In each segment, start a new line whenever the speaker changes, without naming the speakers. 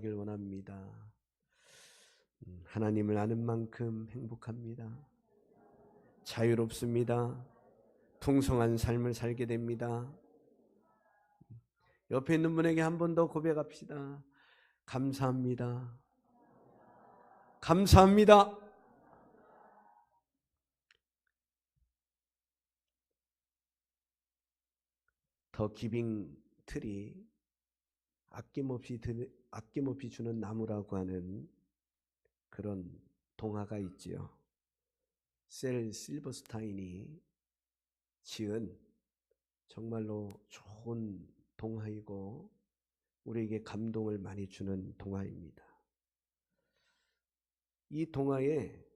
길 원합니다. 하나님을 아는 만큼 행복합니다. 자유롭습니다. 풍성한 삶을 살게 됩니다. 옆에 있는 분에게 한 번 더 고백합시다. 감사합니다. 감사합니다. 더 기빙 트리, 아낌없이 주는 나무라고 하는 그런 동화가 있지요. 셀 실버스타인이 지은 정말로 좋은 동화이고 우리에게 감동을 많이 주는 동화입니다. 이 동화의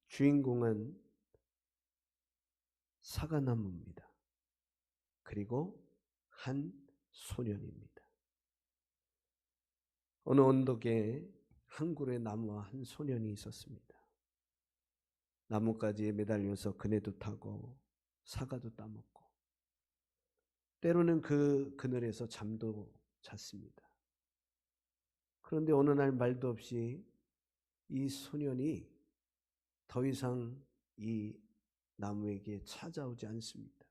주인공은 사과나무입니다. 그리고 한 소년입니다. 어느 언덕에 한 그루의 나무와 한 소년이 있었습니다. 나뭇가지에 매달려서 그네도 타고 사과도 따먹고 때로는 그 그늘에서 잠도 잤습니다. 그런데 어느 날 말도 없이 이 소년이 더 이상 이 나무에게 찾아오지 않습니다.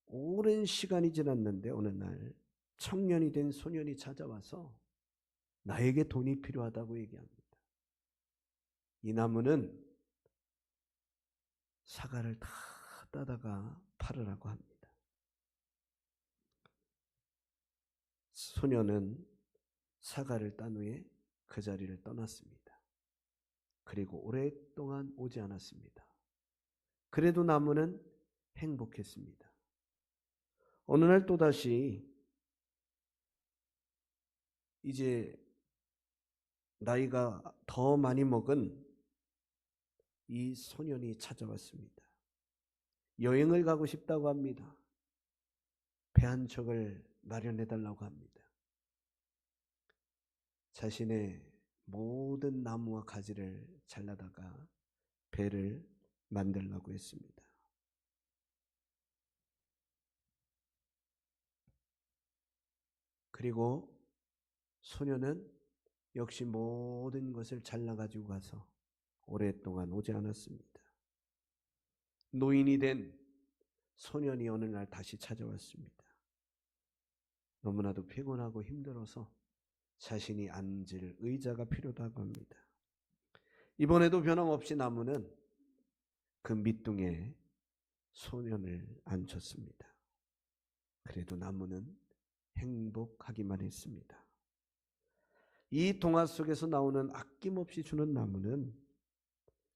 오랜 시간이 지났는데 어느 날 청년이 된 소년이 찾아와서 나에게 돈이 필요하다고 얘기합니다. 이 나무는 사과를 다 따다가 팔으라고 합니다. 소년은 사과를 딴 후에 그 자리를 떠났습니다. 그리고 오랫동안 오지 않았습니다. 그래도 나무는 행복했습니다. 어느 날 또다시 이제 나이가 더 많이 먹은 이 소년이 찾아왔습니다. 여행을 가고 싶다고 합니다. 배 한 척을 마련해 달라고 합니다. 자신의 모든 나무와 가지를 잘라다가 배를 만들려고 했습니다. 그리고 소년은 역시 모든 것을 잘라가지고 가서 오랫동안 오지 않았습니다. 노인이 된 소년이 어느 날 다시 찾아왔습니다. 너무나도 피곤하고 힘들어서 자신이 앉을 의자가 필요하다고 합니다. 이번에도 변함없이 나무는 그 밑둥에 소년을 앉혔습니다. 그래도 나무는 행복하기만 했습니다. 이 동화 속에서 나오는 아낌없이 주는 나무는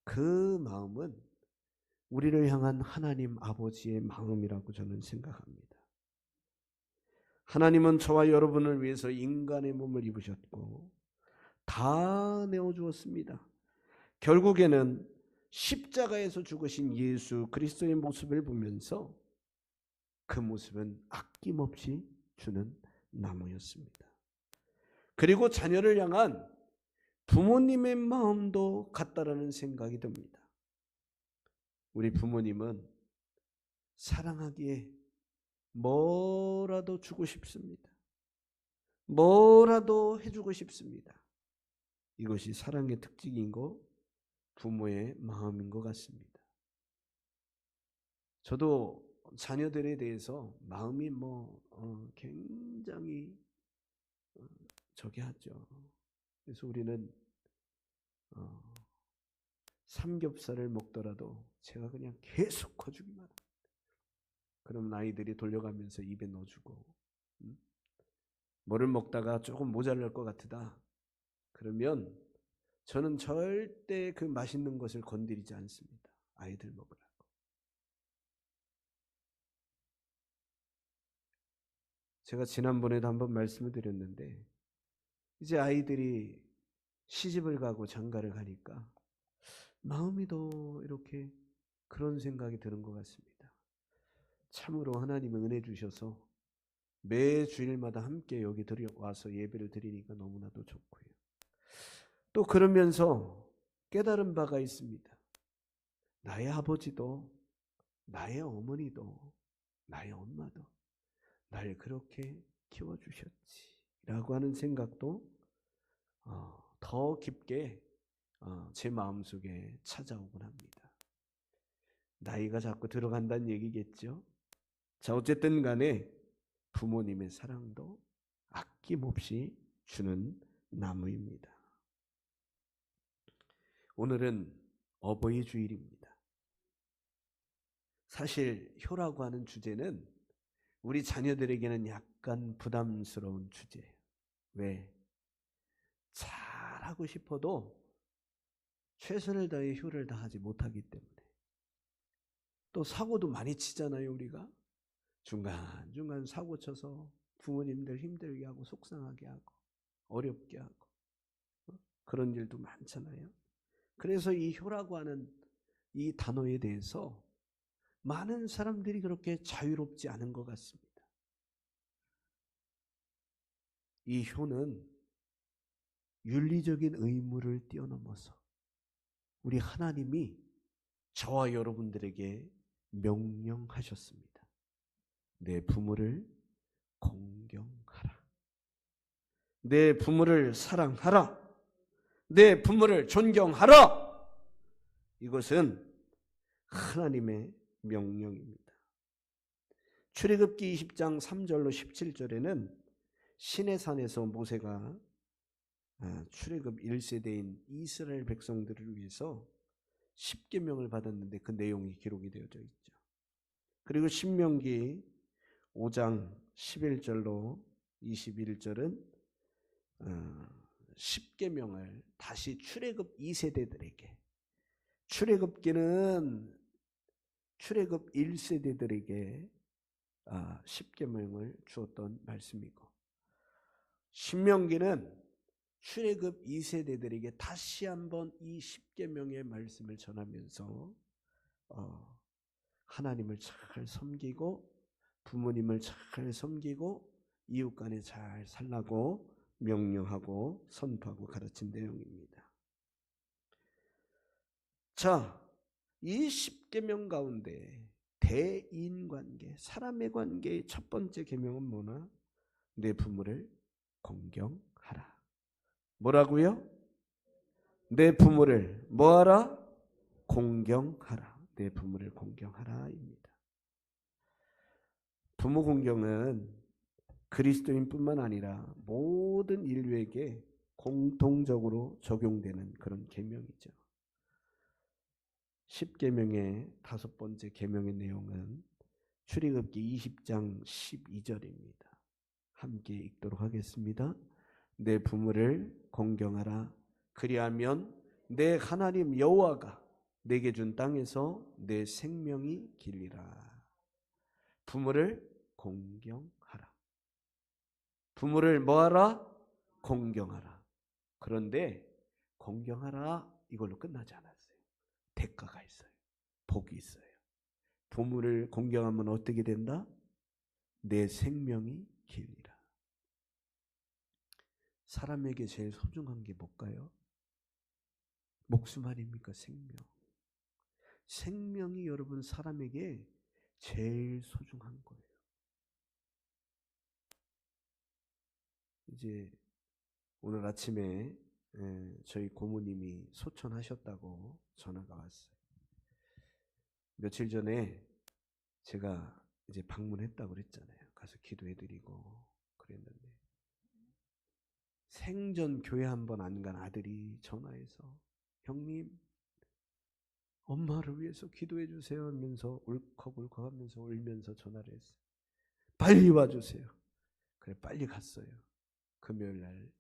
그 마음은 우리를 향한 하나님 아버지의 마음이라고 저는 생각합니다. 하나님은 저와 여러분을 위해서 인간의 몸을 입으셨고 다 내어주었습니다. 결국에는 십자가에서 죽으신 예수 그리스도의 모습을 보면서 그 모습은 아낌없이 주는 나무였습니다. 그리고 자녀를 향한 부모님의 마음도 같다라는 생각이 듭니다. 우리 부모님은 사랑하기에 뭐라도 주고 싶습니다. 뭐라도 해주고 싶습니다. 이것이 사랑의 특징인 거 부모의 마음인 것 같습니다. 저도 자녀들에 대해서 마음이 굉장히 저기 하죠. 그래서 우리는 삼겹살을 먹더라도 제가 그냥 계속 커주기만 합니다. 그럼 아이들이 돌려가면서 입에 넣어주고 뭐를 먹다가 조금 모자랄 것 같으다. 그러면 저는 절대 그 맛있는 것을 건드리지 않습니다. 아이들 먹으라고. 제가 지난번에도 한번 말씀을 드렸는데 이제 아이들이 시집을 가고 장가를 가니까 마음이 더 이렇게 그런 생각이 드는 것 같습니다. 참으로 하나님은 은혜 주셔서 매 주일마다 함께 여기 와서 예배를 드리니까 너무나도 좋고요. 또 그러면서 깨달은 바가 있습니다. 나의 아버지도 나의 어머니도 나의 엄마도 날 그렇게 키워주셨지 하는 생각도 더 깊게 제 마음속에 찾아오곤 합니다. 나이가 자꾸 들어간다는 얘기겠죠. 자, 어쨌든 간에 부모님의 사랑도 아낌없이 주는 나무입니다. 오늘은 어버이 주일입니다. 사실 효라고 하는 주제는 우리 자녀들에게는 약간 부담스러운 주제예요. 왜? 잘하고 싶어도 최선을 다해 효를 다하지 못하기 때문에. 또 사고도 많이 치잖아요, 우리가. 중간중간 사고 쳐서 부모님들 힘들게 하고 속상하게 하고 어렵게 하고 그런 일도 많잖아요. 그래서 이 효라고 하는 이 단어에 대해서 많은 사람들이 그렇게 자유롭지 않은 것 같습니다. 이 효는 윤리적인 의무를 뛰어넘어서 우리 하나님이 저와 여러분들에게 명령하셨습니다. 내 부모를 공경하라. 내 부모를 사랑하라. 내 부모를 존경하라. 이것은 하나님의 명령입니다. 출애굽기 20장 3절로 17절에는 시내산에서 모세가 출애굽 1세대인 이스라엘 백성들을 위해서 10계명을 받았는데 그 내용이 기록이 되어져 있죠. 그리고 신명기 5장 11절로 21절은 10계명을 다시 출애굽 2세대들에게, 출애굽기는 출애굽 1세대들에게 10계명을 주었던 말씀이고, 신명기는 출애굽 2세대들에게 다시 한번 이 10계명의 말씀을 전하면서 하나님을 잘 섬기고 부모님을 잘 섬기고 이웃 간에 잘 살라고 명령하고 선포하고 가르친 내용입니다. 자, 이 10계명 가운데 대인관계, 사람의 관계의 첫 번째 계명은 뭐나? 내 부모를 공경하라. 뭐라고요? 내 부모를 뭐하라? 공경하라. 내 부모를 공경하라입니다. 부모 공경은 그리스도인뿐만 아니라 모든 인류에게 공통적으로 적용되는 그런 계명이죠. 10계명의 다섯 번째 계명의 내용은 출애굽기 20장 12절입니다. 함께 읽도록 하겠습니다. 내 부모를 공경하라. 그리하면 내 하나님 여호와가 내게 준 땅에서 내 생명이 길리라. 부모를 공경하라. 부모를 뭐하라? 공경하라. 그런데 공경하라 이걸로 끝나지 않았어요. 대가가 있어요. 복이 있어요. 부모를 공경하면 어떻게 된다? 내 생명이 길리라. 사람에게 제일 소중한 게 뭘까요? 목숨 아닙니까? 생명. 생명이 여러분 사람에게 제일 소중한 거예요. 이제 오늘 아침에 저희 고모님이 소천하셨다고 전화가 왔어요. 며칠 전에 제가 이제 방문했다고 그랬잖아요. 가서 기도해드리고 그랬는데 생전 교회 한 번 안 간 아들이 전화해서 형님 엄마를 위해서 기도해 주세요 하면서 울컥울컥 하면서 울면서 전화를 했어요. 빨리 와주세요. 그래 빨리 갔어요. 금요일 날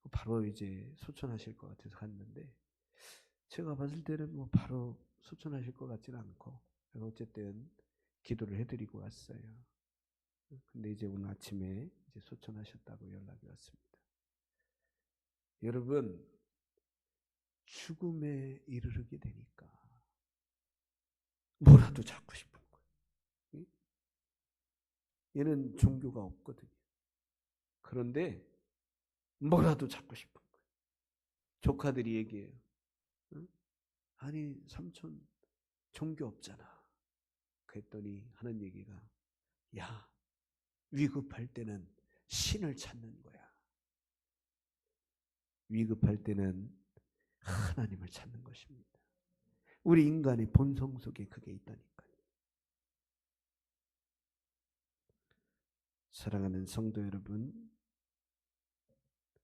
바로 이제 소천하실 것 같아서 갔는데 제가 봤을 때는 뭐 바로 소천하실 것 같지는 않고 어쨌든 기도를 해드리고 왔어요. 근데 이제 오늘 아침에 이제 소천하셨다고 연락이 왔습니다. 여러분 죽음에 이르르게 되니까 뭐라도 잡고 싶은 거예요. 얘는 종교가 없거든요. 그런데 뭐라도 잡고 싶은 거예요. 조카들이 얘기해요. 아니 삼촌 종교 없잖아. 그랬더니 하는 얘기가 야 위급할 때는 신을 찾는 거야. 위급할 때는 하나님을 찾는 것입니다. 우리 인간의 본성 속에 그게 있다니까요. 사랑하는 성도 여러분,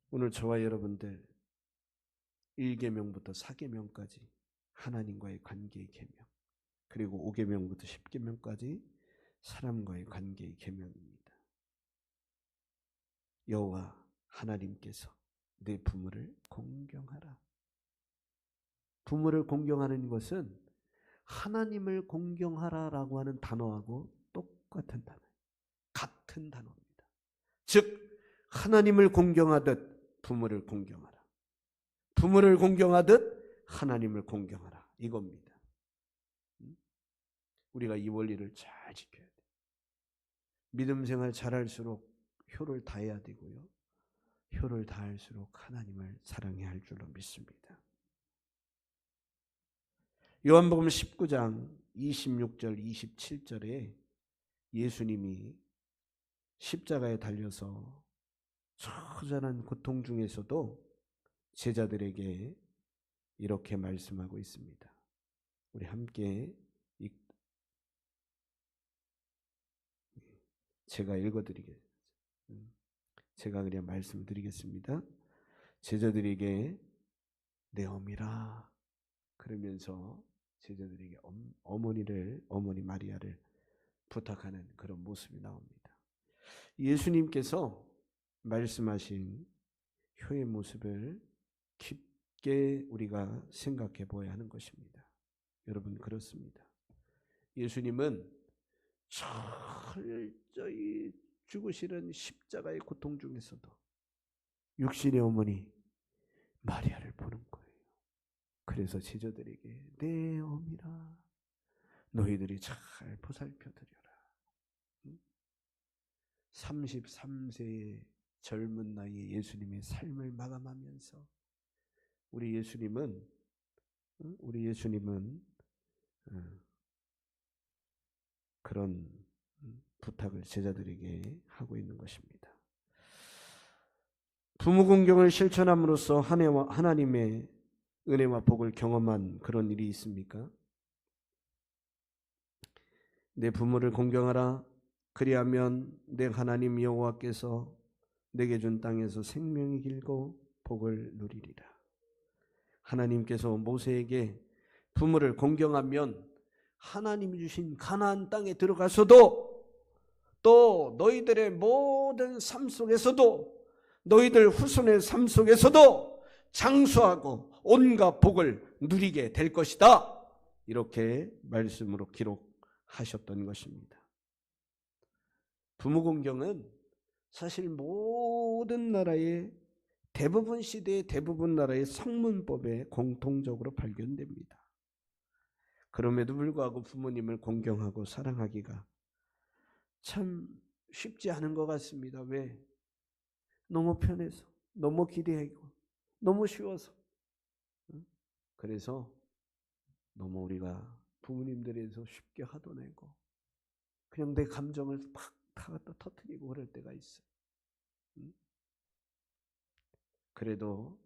오늘 저와 여러분들 1계명부터 4계명까지 하나님과의 관계의 계명, 그리고 5계명부터 10계명까지 사람과의 관계의 계명입니다. 여호와 하나님께서 내 부모를 공경하라. 부모를 공경하는 것은 하나님을 공경하라라고 하는 단어하고 똑같은 단어예요. 같은 단어입니다. 즉 하나님을 공경하듯 부모를 공경하라. 부모를 공경하듯 하나님을 공경하라. 이겁니다. 우리가 이 원리를 잘 지켜야 돼요. 믿음 생활 잘할수록 효를 다해야 되고요. 효를 다할수록 하나님을 사랑해야 할 줄로 믿습니다. 요한복음 19장 26절 27절에 예수님이 십자가에 달려서 처절한 고통 중에서도 제자들에게 이렇게 말씀하고 있습니다. 우리 함께 제가 읽어드리겠습니다. 제가 그냥 말씀드리겠습니다. 제자들에게 내 어미라 그러면서 제자들에게 어머니 마리아를 부탁하는 그런 모습이 나옵니다. 예수님께서 말씀하신 효의 모습을 깊게 우리가 생각해 보아야 하는 것입니다. 여러분 그렇습니다. 예수님은 철저히 죽으시는 십자가의 고통 중에서도 육신의 어머니 마리아를 보는 거예요. 그래서 제자들에게 내 어미라 너희들이 잘 보살펴드려라. 33세의 젊은 나이에 예수님의 삶을 마감하면서 우리 예수님은 그런 부탁을 제자들에게 하고 있는 것입니다. 부모 공경을 실천함으로써 하나님의 은혜와 복을 경험한 그런 일이 있습니까? 내 부모를 공경하라. 그리하면 내 하나님 여호와께서 내게 준 땅에서 생명이 길고 복을 누리리라. 하나님께서 모세에게 부모를 공경하면 하나님이 주신 가나안 땅에 들어가서도 또 너희들의 모든 삶 속에서도 너희들 후손의 삶 속에서도 장수하고 온갖 복을 누리게 될 것이다. 이렇게 말씀으로 기록하셨던 것입니다. 부모 공경은 사실 모든 나라의 대부분 시대의 대부분 나라의 성문법에 공통적으로 발견됩니다. 그럼에도 불구하고 부모님을 공경하고 사랑하기가 참 쉽지 않은 것 같습니다. 왜? 너무 편해서, 너무 기대하고, 너무 쉬워서. 그래서 너무 우리가 부모님들에서 쉽게 하도내고 그냥 내 감정을 팍 타갖다 터뜨리고 그럴 때가 있어요. 그래도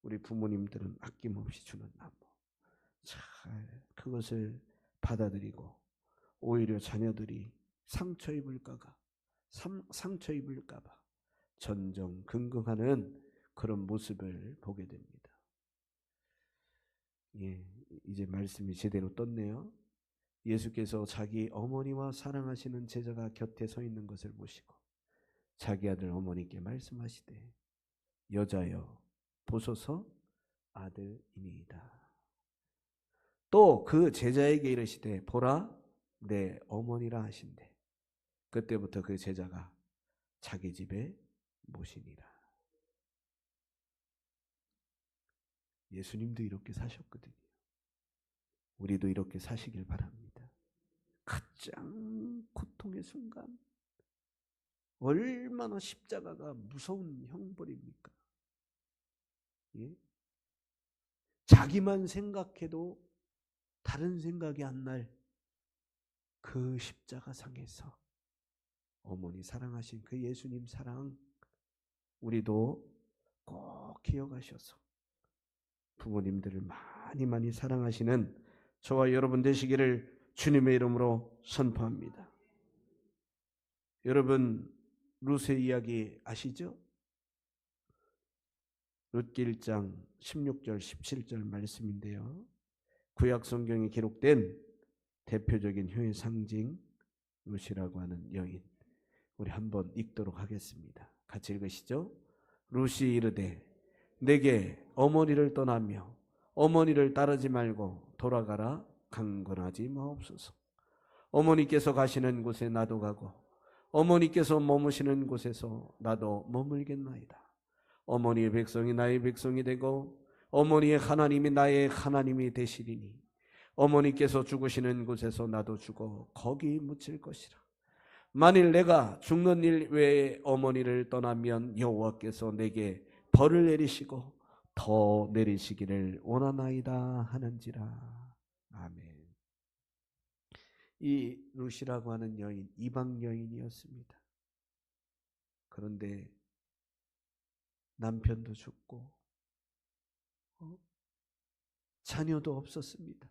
우리 부모님들은 아낌없이 주는 나무. 잘 그것을 받아들이고 오히려 자녀들이 상처 입을까 봐 전전긍긍하는 그런 모습을 보게 됩니다. 예, 이제 말씀이 제대로 떴네요. 예수께서 자기 어머니와 사랑하시는 제자가 곁에 서 있는 것을 보시고 자기 아들 어머니께 말씀하시되 여자여 보소서 아들이니이다. 또 그 제자에게 이르시되 보라 내 어머니라 하신대. 그때부터 그 제자가 자기 집에 모시니라. 예수님도 이렇게 사셨거든요. 우리도 이렇게 사시길 바랍니다. 가장 고통의 순간, 얼마나 십자가가 무서운 형벌입니까? 예? 자기만 생각해도 다른 생각이 안 날 그 십자가상에서 어머니 사랑하신 그 예수님 사랑 우리도 꼭 기억하셔서 부모님들을 많이 많이 사랑하시는 저와 여러분 되시기를 주님의 이름으로 선포합니다. 여러분 룻의 이야기 아시죠? 룻기 1장 16절 17절 말씀인데요. 구약 성경에 기록된 대표적인 효의 상징 룻이라고 하는 여인, 우리 한번 읽도록 하겠습니다. 같이 읽으시죠. 룻이 이르되 내게 어머니를 떠나며 어머니를 따르지 말고 돌아가라 강건하지 마옵소서. 어머니께서 가시는 곳에 나도 가고 어머니께서 머무시는 곳에서 나도 머물겠나이다. 어머니의 백성이 나의 백성이 되고 어머니의 하나님이 나의 하나님이 되시리니 어머니께서 죽으시는 곳에서 나도 죽어 거기 묻힐 것이라. 만일 내가 죽는 일 외에 어머니를 떠나면 여호와께서 내게 벌을 내리시고 더 내리시기를 원하나이다 하는지라. 아멘. 이 룻이라고 하는 여인, 이방 여인이었습니다. 그런데 남편도 죽고 자녀도 없었습니다.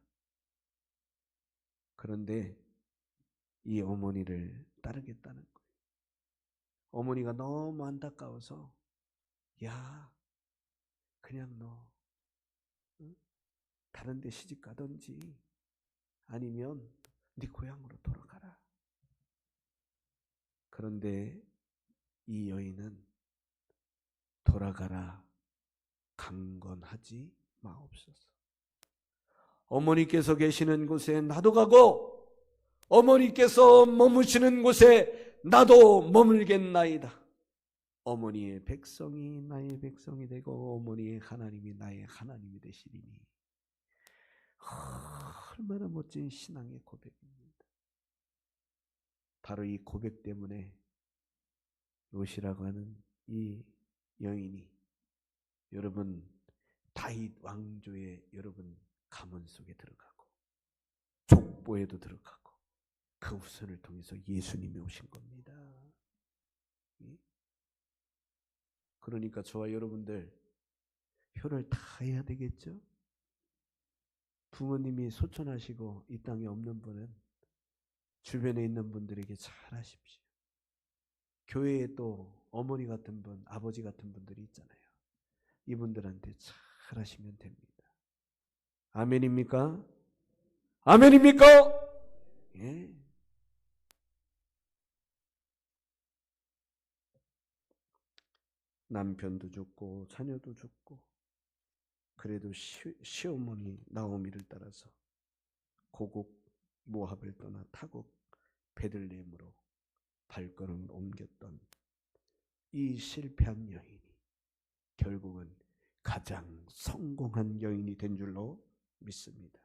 그런데 이 어머니를 따르겠다는 거예요. 어머니가 너무 안타까워서 야 그냥 너 다른 데 시집 가든지 아니면 네 고향으로 돌아가라. 그런데 이 여인은 돌아가라 강건하지 마옵소서. 어머니께서 계시는 곳에 나도 가고 어머니께서 머무시는 곳에 나도 머물겠나이다. 어머니의 백성이 나의 백성이 되고 어머니의 하나님이 나의 하나님이 되시리니. 얼마나 멋진 신앙의 고백입니다. 바로 이 고백 때문에 롯이라고 하는 이 여인이 여러분 다윗 왕조의 여러분 가문 속에 들어가고 족보에도 들어가고 그 후손을 통해서 예수님이 오신 겁니다. 그러니까 저와 여러분들 효를 다 해야 되겠죠? 부모님이 소천하시고 이 땅에 없는 분은 주변에 있는 분들에게 잘하십시오. 교회에 또 어머니 같은 분, 아버지 같은 분들이 있잖아요. 이분들한테 잘하시면 됩니다. 아멘입니까? 아멘입니까? 예. 남편도 죽고 자녀도 죽고 그래도 시어머니 나오미를 따라서 고국 모압을 떠나 타국 베들레헴으로 발걸음을 옮겼던 이 실패한 여인이 결국은 가장 성공한 여인이 된 줄로 믿습니다.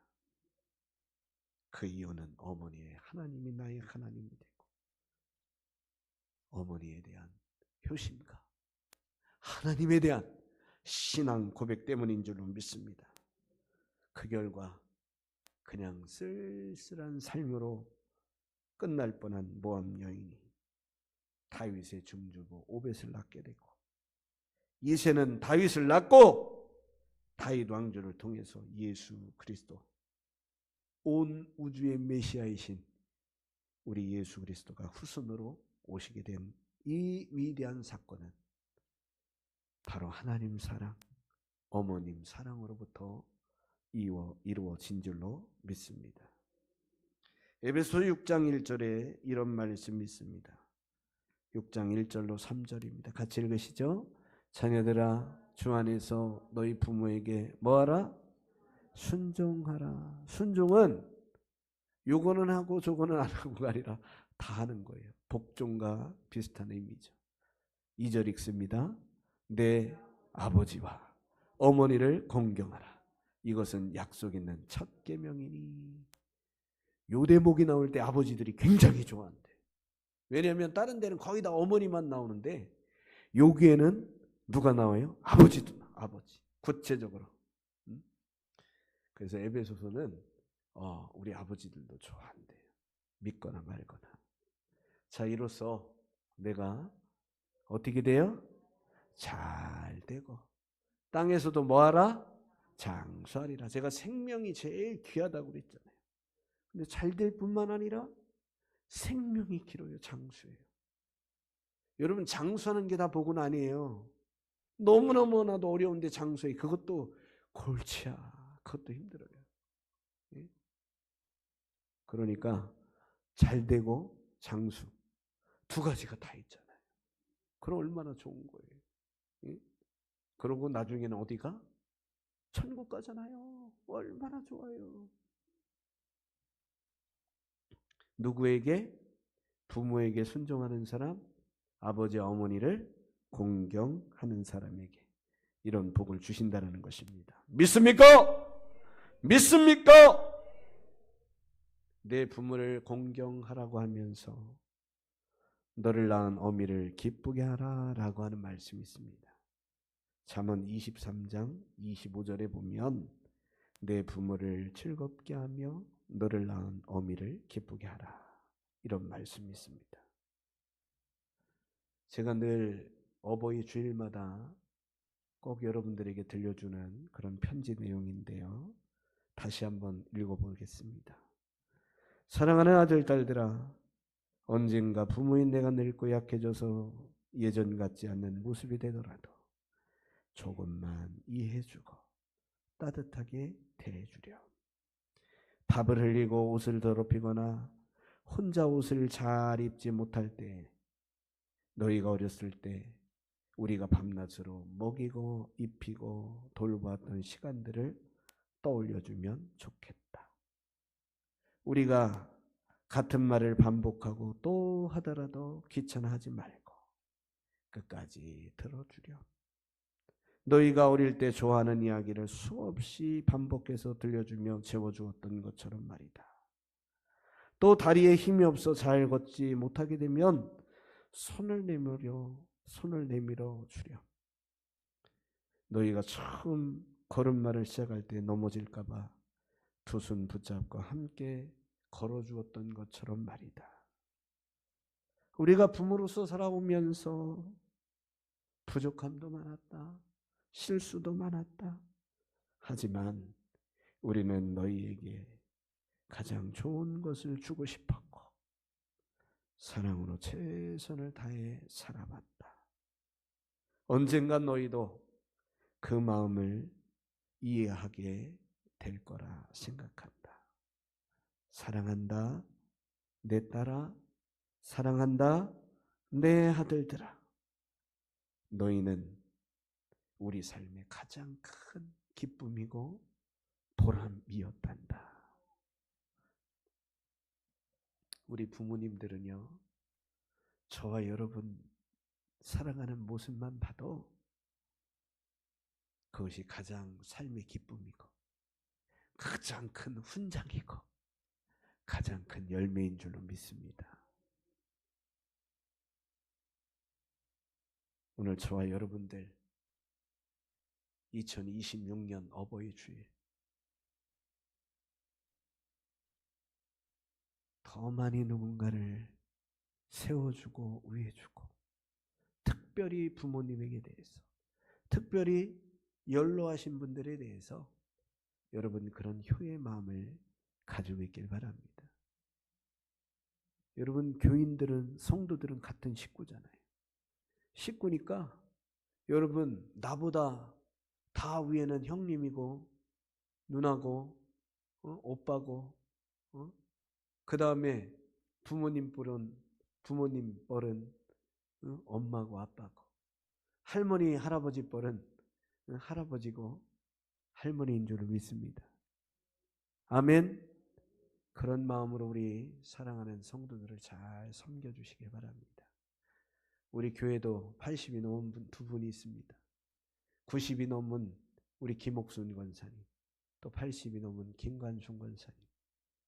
그 이유는 어머니의 하나님이 나의 하나님이 되고 어머니에 대한 효심과 하나님에 대한 신앙 고백 때문인 줄로 믿습니다. 그 결과 그냥 쓸쓸한 삶으로 끝날 뻔한 모압 여인이 다윗의 중주부 오벳을 낳게 되고 이새는 다윗을 낳고 다윗 왕조를 통해서 예수 그리스도 온 우주의 메시아이신 우리 예수 그리스도가 후손으로 오시게 된 이 위대한 사건은 바로 하나님 사랑, 어머님 사랑으로부터 이루어진 줄로 믿습니다. 에베소 6장 1절에 이런 말씀 있습니다. 6장 1절로 3절입니다. 같이 읽으시죠. 자녀들아 주 안에서 너희 부모에게 뭐하라? 순종하라. 순종은 요거는 하고 저거는 안 하고가 아니라 다 하는 거예요. 복종과 비슷한 의미죠. 2절 읽습니다. 내 아버지와 어머니를 공경하라. 이것은 약속 있는 첫 계명이니. 요 대목이 나올 때 아버지들이 굉장히 좋아한대. 왜냐하면 다른 데는 거의 다 어머니만 나오는데 여기에는 누가 나와요? 아버지도 나와요. 아버지. 구체적으로. 그래서 에베소서는 우리 아버지들도 좋아한대요. 믿거나 말거나. 자, 이로써 내가 어떻게 돼요? 잘 되고 땅에서도 뭐하라? 장수하리라. 제가 생명이 제일 귀하다고 그랬잖아요. 근데 잘 될 뿐만 아니라 생명이 길어요. 장수예요. 여러분 장수하는 게 다 복은 아니에요. 너무너무나도 어려운데 장수해. 그것도 골치야. 그것도 힘들어요. 예? 그러니까 잘 되고 장수 두 가지가 다 있잖아요. 그럼 얼마나 좋은 거예요. 예? 그러고 나중에는 어디가? 천국 가잖아요. 얼마나 좋아요. 누구에게? 부모에게 순종하는 사람, 아버지 어머니를 공경하는 사람에게 이런 복을 주신다는 것입니다. 믿습니까? 믿습니까? 내 부모를 공경하라고 하면서 너를 낳은 어미를 기쁘게 하라라고 하는 말씀이 있습니다. 잠언 23장 25절에 보면 내 부모를 즐겁게 하며 너를 낳은 어미를 기쁘게 하라 이런 말씀이 있습니다. 제가 늘 어버이 주일마다 꼭 여러분들에게 들려주는 그런 편지 내용인데요. 다시 한번 읽어보겠습니다. 사랑하는 아들, 딸들아, 언젠가 부모인 내가 늙고 약해져서 예전 같지 않는 모습이 되더라도 조금만 이해해주고 따뜻하게 대해주렴. 밥을 흘리고 옷을 더럽히거나 혼자 옷을 잘 입지 못할 때, 너희가 어렸을 때 우리가 밤낮으로 먹이고 입히고 돌보았던 시간들을 떠올려주면 좋겠다. 우리가 같은 말을 반복하고 또 하더라도 귀찮아하지 말고 끝까지 들어주렴. 너희가 어릴 때 좋아하는 이야기를 수없이 반복해서 들려주며 재워주었던 것처럼 말이다. 또 다리에 힘이 없어 잘 걷지 못하게 되면 손을 내밀어 주렴. 너희가 처음 걸음마를 시작할 때 넘어질까 봐 두 손 붙잡고 함께 걸어주었던 것처럼 말이다. 우리가 부모로서 살아오면서 부족함도 많았다. 실수도 많았다. 하지만 우리는 너희에게 가장 좋은 것을 주고 싶었고 사랑으로 최선을 다해 살아봤다. 언젠가 너희도 그 마음을 이해하게 될 거라 생각한다. 사랑한다, 내 딸아. 사랑한다, 내 아들들아. 너희는 우리 삶의 가장 큰 기쁨이고 보람이었단다. 우리 부모님들은요, 저와 여러분 사랑하는 모습만 봐도 그것이 가장 삶의 기쁨이고 가장 큰 훈장이고 가장 큰 열매인 줄로 믿습니다. 오늘 저와 여러분들 2026년 어버이 주일 더 많이 누군가를 세워주고 위해주고 특별히 부모님에게 대해서 특별히 연로하신 분들에 대해서 여러분 그런 효의 마음을 가지고 있길 바랍니다. 여러분 교인들은 성도들은 같은 식구잖아요. 식구니까 여러분 나보다 다 위에는 형님이고 누나고 오빠고 그 다음에 부모님 뻘은 엄마고 아빠고 할머니 할아버지 뻘은 할아버지고 할머니인 줄 믿습니다. 아멘. 그런 마음으로 우리 사랑하는 성도들을 잘 섬겨주시길 바랍니다. 우리 교회도 80이 넘은 분 두 분이 있습니다. 90이 넘은 우리 김옥순 권사님, 또 80이 넘은 김관순 권사님,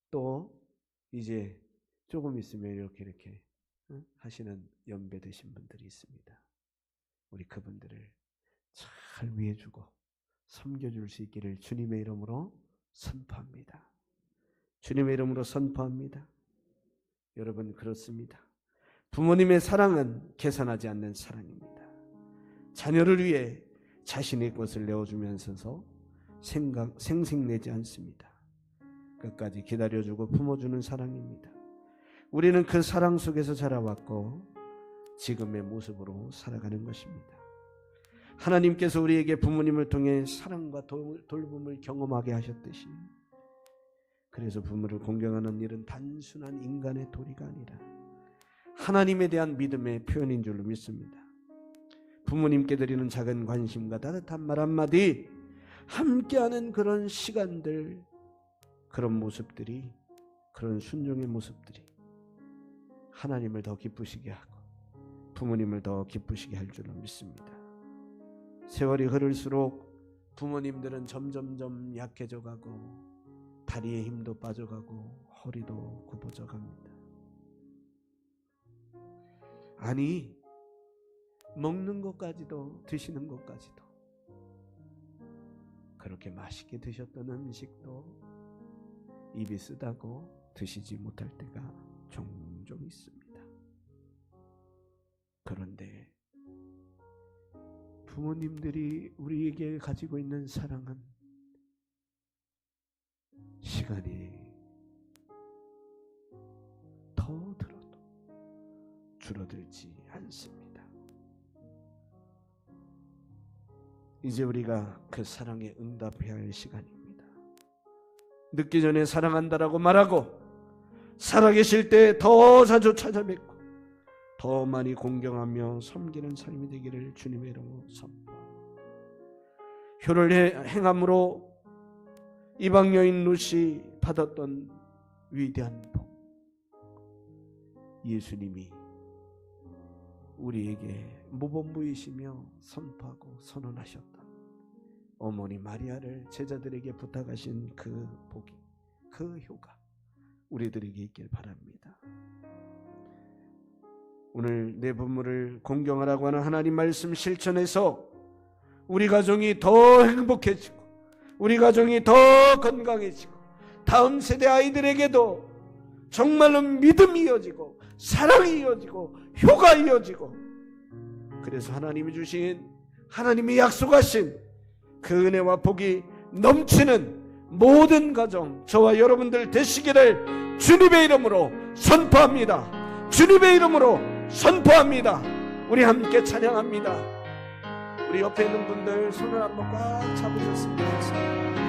또 이제 조금 있으면 이렇게 하시는 연배 되신 분들이 있습니다. 우리 그분들을 잘 위해주고 섬겨줄 수 있기를 주님의 이름으로 선포합니다. 주님의 이름으로 선포합니다. 여러분 그렇습니다. 부모님의 사랑은 계산하지 않는 사랑입니다. 자녀를 위해 자신의 것을 내어주면서 생색내지 않습니다. 끝까지 기다려주고 품어주는 사랑입니다. 우리는 그 사랑 속에서 자라왔고 지금의 모습으로 살아가는 것입니다. 하나님께서 우리에게 부모님을 통해 사랑과 돌봄을 경험하게 하셨듯이, 그래서 부모를 공경하는 일은 단순한 인간의 도리가 아니라 하나님에 대한 믿음의 표현인 줄로 믿습니다. 부모님께 드리는 작은 관심과 따뜻한 말 한마디, 함께하는 그런 시간들, 그런 모습들이, 그런 순종의 모습들이 하나님을 더 기쁘시게 하고 부모님을 더 기쁘시게 할 줄로 믿습니다. 세월이 흐를수록 부모님들은 점점점 약해져 가고 다리의 힘도 빠져가고 허리도 굽어져 갑니다. 아니, 먹는 것까지도, 드시는 것까지도, 그렇게 맛있게 드셨던 음식도 입이 쓰다고 드시지 못할 때가 종종 있습니다. 그런데 부모님들이 우리에게 가지고 있는 사랑은 시간이 더 들어도 줄어들지 않습니다. 이제 우리가 그 사랑에 응답해야 할 시간입니다. 늦기 전에 사랑한다라고 말하고 살아계실 때 더 자주 찾아뵙고 더 많이 공경하며 섬기는 삶이 되기를 주님의 이름으로 선포합니다. 효를 행함으로 이방 여인 룻이 받았던 위대한 복, 예수님이 우리에게 모범부이시며 선포하고 선언하셨던 어머니 마리아를 제자들에게 부탁하신 그 복이, 그 효가 우리들에게 있길 바랍니다. 오늘 내 부모를 공경하라고 하는 하나님 말씀 실천해서 우리 가정이 더 행복해지고 우리 가정이 더 건강해지고 다음 세대 아이들에게도 정말로 믿음이 이어지고 사랑이 이어지고 효가 이어지고, 그래서 하나님이 주신, 하나님이 약속하신 그 은혜와 복이 넘치는 모든 가정, 저와 여러분들 되시기를 주님의 이름으로 선포합니다. 주님의 이름으로 선포합니다. 우리 함께 찬양합니다. 우리 옆에 있는 분들 손을 한번 꽉 잡으셨으면 좋겠습니다.